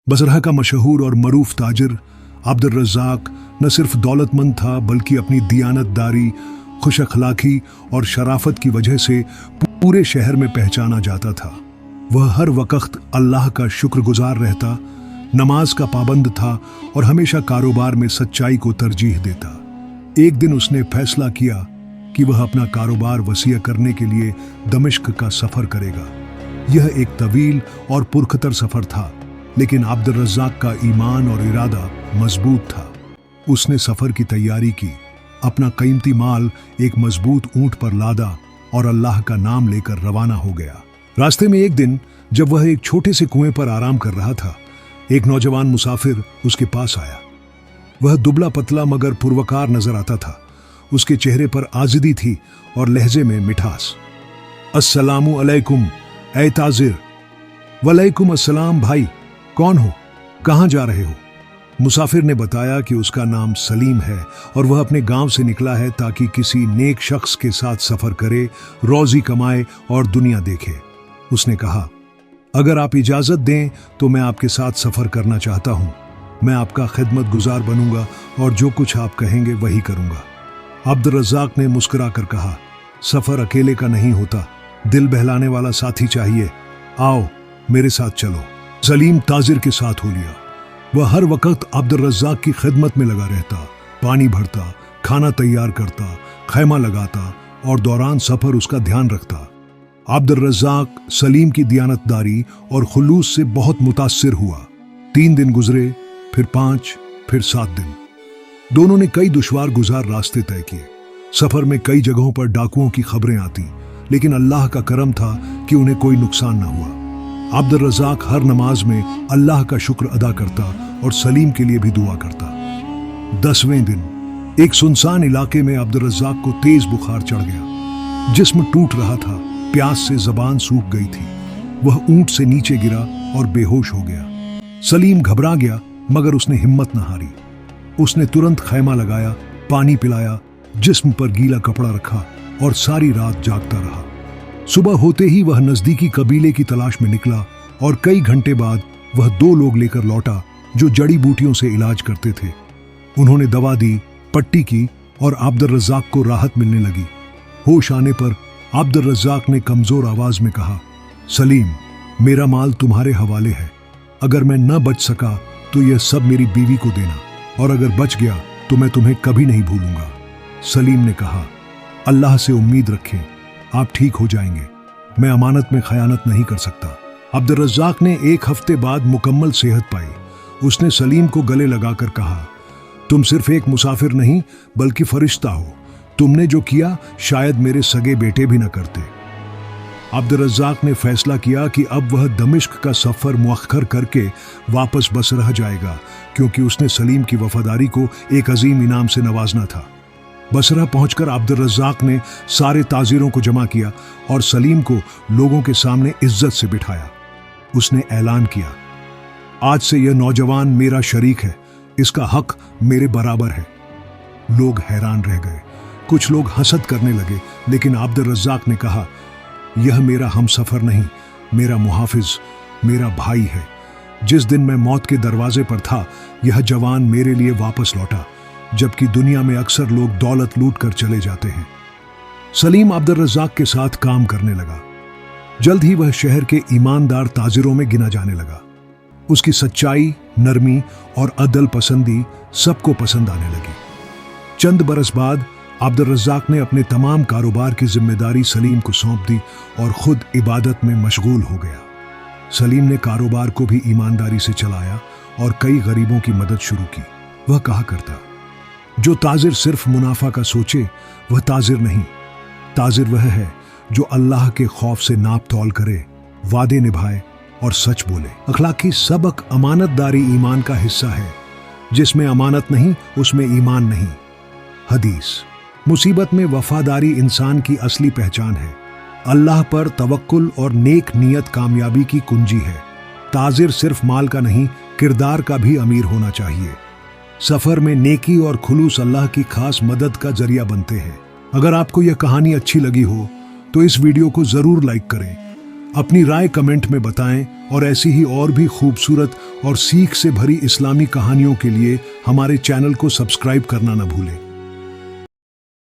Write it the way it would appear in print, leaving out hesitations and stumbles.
बसरा का मशहूर और मरूफ ताजिर अब्दुल रज़्ज़ाक न सिर्फ दौलतमंद था बल्कि अपनी दियानतदारी, खुश अखलाकी और शराफत की वजह से पूरे शहर में पहचाना जाता था। वह हर वक्त अल्लाह का शुक्रगुजार रहता, नमाज का पाबंद था और हमेशा कारोबार में सच्चाई को तरजीह देता। एक दिन उसने फैसला किया कि वह अपना कारोबार वसीय करने के लिए दमिश्क का सफ़र करेगा। यह एक तवील और पुरखतर सफ़र था, लेकिन अब्दुल रज़्ज़ाक का ईमान और इरादा मजबूत था। उसने सफ़र की तैयारी की, अपना कीमती माल एक मजबूत ऊंट पर लादा और अल्लाह का नाम लेकर रवाना हो गया। रास्ते में एक दिन जब वह एक छोटे से कुएं पर आराम कर रहा था, एक नौजवान मुसाफिर उसके पास आया। वह दुबला पतला मगर पुरवकार नजर आता था। उसके चेहरे पर आजिदी थी और लहजे में मिठास। अस्सलामु अलैकुम ऐ ताजिर। वलैकुम अस्सलाम भाई, कौन हो, कहाँ जा रहे हो? मुसाफिर ने बताया कि उसका नाम सलीम है और वह अपने गांव से निकला है ताकि किसी नेक शख्स के साथ सफर करे, रोजी कमाए और दुनिया देखे। उसने कहा, अगर आप इजाजत दें तो मैं आपके साथ सफर करना चाहता हूं। मैं आपका खिदमत गुजार बनूंगा और जो कुछ आप कहेंगे वही करूंगा। अब्दुल रज़्ज़ाक ने मुस्कुरा कर कहा, सफर अकेले का नहीं होता, दिल बहलाने वाला साथी चाहिए। आओ मेरे साथ चलो। सलीम ताजिर के साथ हो लिया। वह हर वक्त अब्दुल रज़्ज़ाक की खिदमत में लगा रहता, पानी भरता, खाना तैयार करता, खैमा लगाता और दौरान सफर उसका ध्यान रखता। अब्दुल रज़्ज़ाक सलीम की दियानतदारी और खुलूस से बहुत मुतासिर हुआ। 3 दिन गुजरे, फिर 5, फिर 7 दिन। दोनों ने कई दुश्वार गुजार रास्ते तय किए। सफर में कई जगहों पर डाकुओं की खबरें आती, लेकिन अल्लाह का करम था कि उन्हें कोई नुकसान न हुआ। अब्दुल रज़्ज़ाक हर नमाज में अल्लाह का शुक्र अदा करता और सलीम के लिए भी दुआ करता। 10वें दिन एक सुनसान इलाके में अब्दुल रज़्ज़ाक को तेज बुखार चढ़ गया। जिस्म टूट रहा था, प्यास से जबान सूख गई थी। वह ऊंट से नीचे गिरा और बेहोश हो गया। सलीम घबरा गया, मगर उसने हिम्मत न हारी। उसने तुरंत खैमा लगाया, पानी पिलाया, जिस्म पर गीला कपड़ा रखा और सारी रात जागता रहा। सुबह होते ही वह नजदीकी कबीले की तलाश में निकला और कई घंटे बाद वह 2 लोग लेकर लौटा जो जड़ी बूटियों से इलाज करते थे। उन्होंने दवा दी, पट्टी की और अब्दुल रज़्ज़ाक को राहत मिलने लगी। होश आने पर अब्दुल रज़्ज़ाक ने कमजोर आवाज में कहा, सलीम, मेरा माल तुम्हारे हवाले है। अगर मैं न बच सका तो यह सब मेरी बीवी को देना, और अगर बच गया तो मैं तुम्हें कभी नहीं भूलूंगा। सलीम ने कहा, अल्लाह से उम्मीद रखें, आप ठीक हो जाएंगे। मैं अमानत में खयानत नहीं कर सकता। अब्दुल रज़्ज़ाक ने 1 हफ्ते बाद मुकम्मल सेहत पाई। उसने सलीम को गले लगाकर कहा, तुम सिर्फ एक मुसाफिर नहीं बल्कि फरिश्ता हो। तुमने जो किया शायद मेरे सगे बेटे भी न करते। अब्दुल रज़्ज़ाक ने फैसला किया कि अब वह दमिश्क का सफर मुअख्खर करके वापस बसरा जाएगा, क्योंकि उसने सलीम की वफादारी को एक अजीम इनाम से नवाजना था। बसरा पहुंचकर अब्दुल रज़्ज़ाक ने सारे ताजिरों को जमा किया और सलीम को लोगों के सामने इज्जत से बिठाया। उसने ऐलान किया, आज से यह नौजवान मेरा शरीक है, इसका हक मेरे बराबर है। लोग हैरान रह गए। कुछ लोग हसद करने लगे, लेकिन अब्दुल रज़्ज़ाक ने कहा, यह मेरा हमसफर नहीं, मेरा मुहाफिज, मेरा भाई है। जिस दिन मैं मौत के दरवाजे पर था, यह जवान मेरे लिए वापस लौटा, जबकि दुनिया में अक्सर लोग दौलत लूट कर चले जाते हैं। सलीम अब्दुल रज़्ज़ाक के साथ काम करने लगा। जल्द ही वह शहर के ईमानदार ताजिरों में गिना जाने लगा। उसकी सच्चाई, नरमी और अदल पसंदी सबको पसंद आने लगी। चंद बरस बाद अब्दुल रज़्ज़ाक ने अपने तमाम कारोबार की जिम्मेदारी सलीम को सौंप दी और खुद इबादत में मशगूल हो गया। सलीम ने कारोबार को भी ईमानदारी से चलाया और कई गरीबों की मदद शुरू की। वह कहा करता, जो ताजिर सिर्फ मुनाफा का सोचे वह ताजिर नहीं। ताजिर वह है जो अल्लाह के खौफ से नाप तौल करे, वादे निभाए और सच बोले। अखलाकी सबक अमानतदारी ईमान का हिस्सा है। जिसमें अमानत नहीं उसमें ईमान नहीं। हदीस, मुसीबत में वफादारी इंसान की असली पहचान है। अल्लाह पर तवक्कुल और नेक नियत कामयाबी की कुंजी है। ताजिर सिर्फ माल का नहीं, किरदार का भी अमीर होना चाहिए। सफर में नेकी और खुलूस अल्लाह की खास मदद का जरिया बनते हैं। अगर आपको यह कहानी अच्छी लगी हो तो इस वीडियो को जरूर लाइक करें, अपनी राय कमेंट में बताएं और ऐसी ही और भी खूबसूरत और सीख से भरी इस्लामी कहानियों के लिए हमारे चैनल को सब्सक्राइब करना न भूलें।